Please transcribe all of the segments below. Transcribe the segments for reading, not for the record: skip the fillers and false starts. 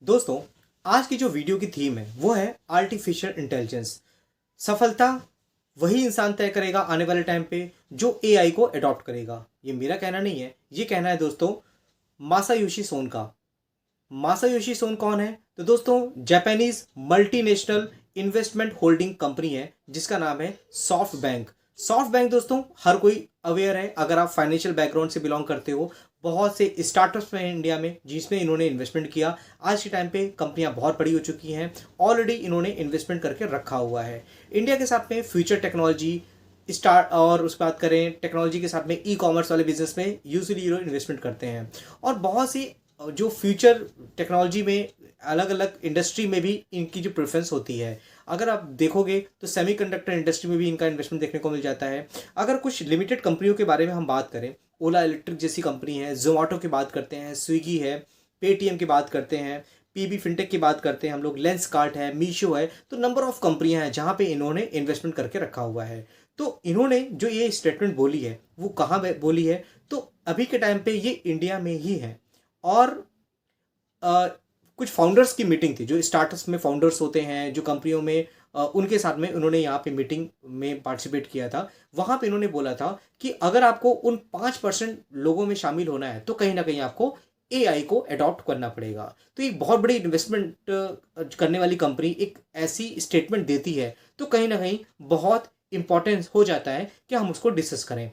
दोस्तों, आज की जो वीडियो की थीम है वो है आर्टिफिशियल इंटेलिजेंस। सफलता वही इंसान तय करेगा आने वाले टाइम पे जो एआई को अडॉप्ट करेगा। ये मेरा कहना नहीं है, ये कहना है दोस्तों मासायोशी सोन का। मासायोशी सोन कौन है? तो दोस्तों Japanese multinational investment holding company है जिसका नाम है सॉफ्ट बैंक। सॉफ्ट बैंक दोस्तों हर कोई अवेयर है, अगर आप फाइनेंशियल बैकग्राउंड से बिलोंग करते हो। बहुत से स्टार्टअप्स में इंडिया में जिसमें इन्होंने इन्वेस्टमेंट किया। आज के टाइम पे कंपनियां बहुत बड़ी हो चुकी हैं, ऑलरेडी इन्होंने इन्वेस्टमेंट करके रखा हुआ है। इंडिया के साथ में फ्यूचर टेक्नोलॉजी स्टार्ट और उसके बात करें टेक्नोलॉजी के साथ में ई कॉमर्स वाले बिजनेस में यूजली ये लोग इन्वेस्टमेंट करते हैं। और बहुत सी जो फ्यूचर टेक्नोलॉजी में अलग अलग इंडस्ट्री में भी इनकी जो प्रेफरेंस होती है, अगर आप देखोगे तो सेमीकंडक्टर इंडस्ट्री में भी इनका इन्वेस्टमेंट देखने को मिल जाता है। अगर कुछ लिमिटेड कंपनियों के बारे में हम बात करें, ओला इलेक्ट्रिक जैसी कंपनी है, जोमेटो की बात करते हैं, स्विगी है, पेटीएम की बात करते हैं, पीबी फिनटेक की बात करते हैं हम लोग, लेंस कार्ट है, मीशो है, तो नंबर ऑफ कंपनियां हैं जहां पे इन्होंने इन्वेस्टमेंट करके रखा हुआ है। तो इन्होंने जो ये स्टेटमेंट बोली है वो कहाँ बोली है? तो अभी के टाइम पे ये इंडिया में ही है। और अ, कुछ फाउंडर्स की मीटिंग थी, जो स्टार्टअप्स में फाउंडर्स होते हैं जो कंपनियों में, उनके साथ में उन्होंने यहाँ पे मीटिंग में पार्टिसिपेट किया था। वहाँ पे इन्होंने बोला था कि अगर आपको उन 5% लोगों में शामिल होना है तो कहीं ना कहीं आपको एआई को अडॉप्ट करना पड़ेगा। तो एक बहुत बड़ी इन्वेस्टमेंट करने वाली कंपनी एक ऐसी स्टेटमेंट देती है तो कहीं ना कहीं बहुत इंपॉर्टेंस हो जाता है कि हम उसको डिस्कस करें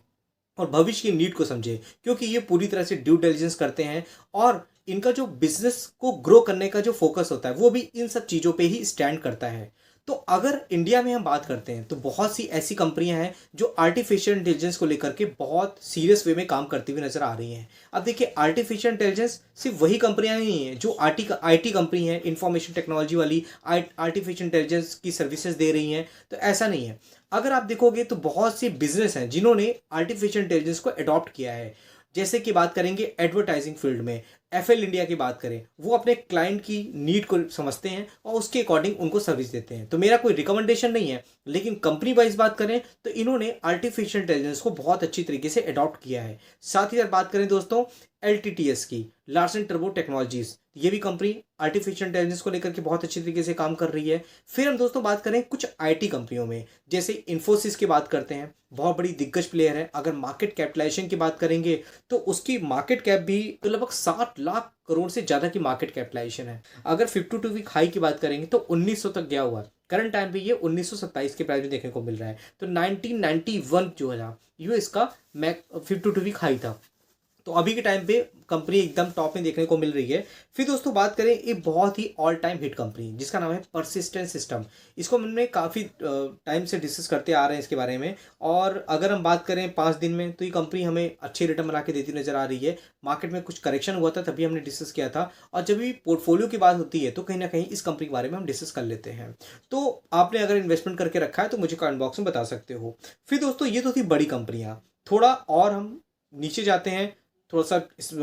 और भविष्य की नीड को समझे, क्योंकि ये पूरी तरह से ड्यू डिलिजेंस करते हैं। और इनका जो बिजनेस को ग्रो करने का जो फोकस होता है वो भी इन सब चीज़ों पे ही स्टैंड करता है। तो अगर इंडिया में हम बात करते हैं तो बहुत सी ऐसी कंपनियां हैं जो आर्टिफिशियल इंटेलिजेंस को लेकर के बहुत सीरियस वे में काम करती हुई नजर आ रही हैं। अब देखिए, आर्टिफिशियल इंटेलिजेंस सिर्फ वही कंपनियां नहीं हैं जो आईटी कंपनी है, इंफॉर्मेशन टेक्नोलॉजी वाली आर्टिफिशियल इंटेलिजेंस की सर्विसेज दे रही हैं। तो ऐसा नहीं है। अगर आप देखोगे तो बहुत सी बिजनेस हैं जिन्होंने आर्टिफिशियल इंटेलिजेंस को अडॉप्ट किया है। जैसे कि बात करेंगे एडवर्टाइजिंग फील्ड में, एफएल इंडिया की बात करें, वो अपने क्लाइंट की नीड को समझते हैं और उसके अकॉर्डिंग उनको सर्विस देते हैं। तो मेरा कोई रिकमेंडेशन नहीं है, लेकिन कंपनी वाइज बात करें तो इन्होंने आर्टिफिशियल इंटेलिजेंस को बहुत अच्छी तरीके से अडॉप्ट किया है। साथ ही साथ बात करें दोस्तों एलटीटीएस की, लार्सन टर्बो टेक्नोलॉजीज, ये भी कंपनी आर्टिफिशियल इंटेलिजेंस को लेकर के बहुत अच्छी तरीके से काम कर रही है। फिर हम दोस्तों बात करें कुछ आईटी कंपनियों में, जैसे इन्फोसिस की बात करते हैं, बहुत बड़ी दिग्गज प्लेयर है। अगर मार्केट कैपिटलाइजेशन की बात करेंगे तो उसकी मार्केट कैप भी तो लगभग 60 लाख करोड़ से ज़्यादा की मार्केट कैपिटलाइजेशन है। अगर 52 वीक हाई की बात करेंगे तो 1900 तक गया हुआ है। करंट टाइम पे ये 1927 के प्राइस में देखने को मिल रहा है। तो 1991 जो है ना, ये इसका 52 वीक हाई था। तो अभी के टाइम पे कंपनी एकदम टॉप में देखने को मिल रही है। फिर दोस्तों बात करें एक बहुत ही ऑल टाइम हिट कंपनी जिसका नाम है परसिस्टेंट सिस्टम। इसको हमने काफ़ी टाइम से डिस्कस करते आ रहे हैं इसके बारे में। और अगर हम बात करें 5 दिन में तो ये कंपनी हमें अच्छे रिटर्न बना के देती नजर आ रही है। मार्केट में कुछ करेक्शन हुआ था तभी हमने डिस्कस किया था, और जब भी पोर्टफोलियो की बात होती है तो कहीं ना कहीं इस कंपनी के बारे में हम डिस्कस कर लेते हैं। तो आपने अगर इन्वेस्टमेंट करके रखा है तो मुझे कमेंट बॉक्स में बता सकते हो। फिर दोस्तों ये तो थी बड़ी कंपनियां। थोड़ा और हम नीचे जाते हैं, थोड़ा सा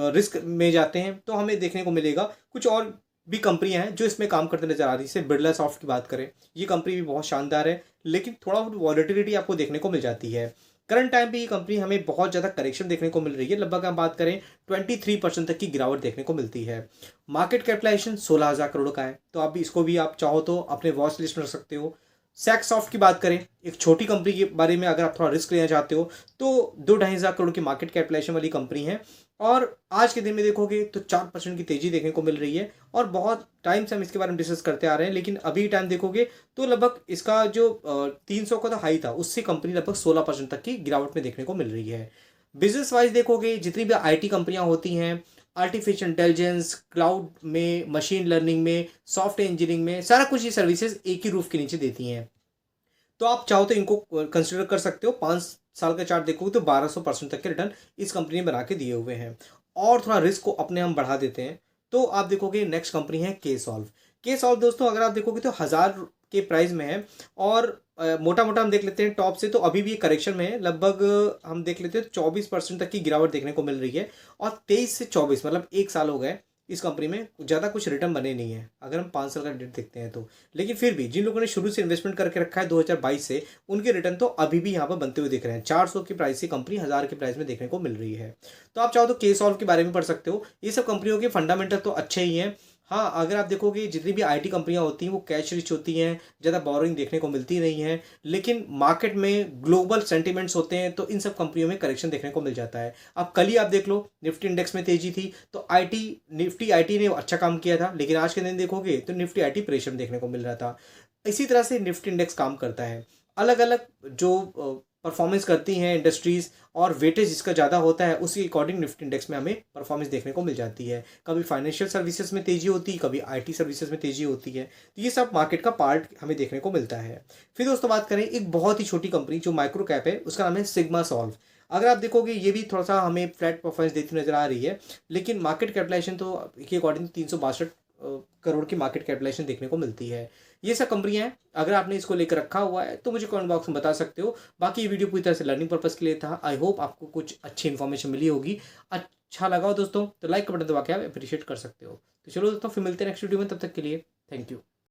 रिस्क में जाते हैं तो हमें देखने को मिलेगा कुछ और भी कंपनियां हैं जो इसमें काम करते नजर आ रही है। जैसे बिरला सॉफ्ट की बात करें, ये कंपनी भी बहुत शानदार है, लेकिन थोड़ा बहुत वॉलेटिलिटी आपको देखने को मिल जाती है। करंट टाइम पे ये कंपनी हमें बहुत ज़्यादा करेक्शन देखने को मिल रही है। लगभग हम बात करें 23% तक की गिरावट देखने को मिलती है। मार्केट कैपिटलाइजेशन 16,000 करोड़ का है, तो आप इसको भी आप चाहो तो अपने वॉच लिस्ट में रख सकते हो। सैक सॉफ्ट की बात करें, एक छोटी कंपनी के बारे में अगर आप थोड़ा रिस्क लेना चाहते हो तो 2-2.5 हज़ार करोड़ की मार्केट कैपिटलाइजेशन वाली कंपनी है। और आज के दिन में देखोगे तो 4% की तेजी देखने को मिल रही है। और बहुत टाइम से हम इसके बारे में डिस्कस करते आ रहे हैं, लेकिन अभी टाइम देखोगे तो लगभग इसका जो 300 का तो हाई था उससे कंपनी लगभग 16% तक की गिरावट में देखने को मिल रही है। बिजनेस वाइज देखोगे जितनी भी आईटी कंपनियां होती हैं, आर्टिफिशियल इंटेलिजेंस, क्लाउड में, मशीन लर्निंग में, सॉफ्टवेयर इंजीनियरिंग में, सारा कुछ ये सर्विसेज एक ही रूफ के नीचे देती हैं। तो आप चाहो तो इनको कंसिडर कर सकते हो। 5 साल का चार्ट देखोगे तो 1200% तक के रिटर्न इस कंपनी ने बना के दिए हुए हैं। और थोड़ा रिस्क को अपने हम बढ़ा देते हैं तो आप देखोगे नेक्स्ट कंपनी है के सॉल्व। के सॉल्व दोस्तों अगर आप देखोगे तो 1000 के प्राइस में है। और मोटा मोटा हम देख लेते हैं टॉप से, तो अभी भी करेक्शन में है। लगभग हम देख लेते हैं 24% तक की गिरावट देखने को मिल रही है। और 23 से 24 मतलब 1 साल हो गए इस कंपनी में ज़्यादा कुछ रिटर्न बने नहीं है अगर हम 5 साल का डेट देखते हैं तो। लेकिन फिर भी जिन लोगों ने शुरू से इन्वेस्टमेंट करके रखा है 2022 से, उनके रिटर्न तो अभी भी यहाँ पर बनते हुए दिख रहे हैं। 400 की प्राइस से कंपनी 1000 के प्राइस में देखने को मिल रही है। तो आप चाहो तो के सॉल्व के बारे में पढ़ सकते हो। ये सब कंपनियों के फंडामेंटल तो अच्छे ही हैं। हाँ, अगर आप देखोगे जितनी भी आईटी कंपनियां होती हैं वो कैश रिच होती हैं, ज़्यादा बोरोइंग देखने को मिलती नहीं है। लेकिन मार्केट में ग्लोबल सेंटिमेंट्स होते हैं तो इन सब कंपनियों में करेक्शन देखने को मिल जाता है। अब कल ही आप देख लो, निफ्टी इंडेक्स में तेजी थी तो निफ्टी आईटी ने अच्छा काम किया था, लेकिन आज के दिन देखोगे तो निफ्टी आईटी प्रेशर देखने को मिल रहा था। इसी तरह से निफ्टी इंडेक्स काम करता है। अलग अलग जो परफॉर्मेंस करती हैं इंडस्ट्रीज़ और वेटेज जिसका ज़्यादा होता है उसके अकॉर्डिंग निफ्टी इंडेक्स में हमें परफॉर्मेंस देखने को मिल जाती है। कभी फाइनेंशियल सर्विसेज में तेज़ी होती है, कभी आईटी सर्विसेज में तेज़ी होती है। तो ये सब मार्केट का पार्ट हमें देखने को मिलता है। फिर दोस्तों बात करें एक बहुत ही छोटी कंपनी जो माइक्रो कैप है, उसका नाम है सिग्मा सॉल्व। अगर आप देखोगे ये भी थोड़ा सा हमें फ्लैट परफॉर्मेंस देती नजर आ रही है, लेकिन मार्केट कैपिटलाइजेशन तो के अकॉर्डिंग 362 करोड़ की मार्केट कैपिटलाइजेशन देखने को मिलती है। ये सब कंपनियां हैं, अगर आपने इसको लेकर रखा हुआ है तो मुझे कमेंट बॉक्स में बता सकते हो। बाकी ये वीडियो पूरी तरह से लर्निंग पर्पस के लिए था। आई होप आपको कुछ अच्छी इन्फॉर्मेशन मिली होगी। अच्छा लगा हो दोस्तों तो लाइक का बटन दबा के आप अप्रिशिएट कर सकते हो। तो चलो दोस्तों, फिर मिलते हैं नेक्स्ट वीडियो में, तब तक के लिए थैंक यू।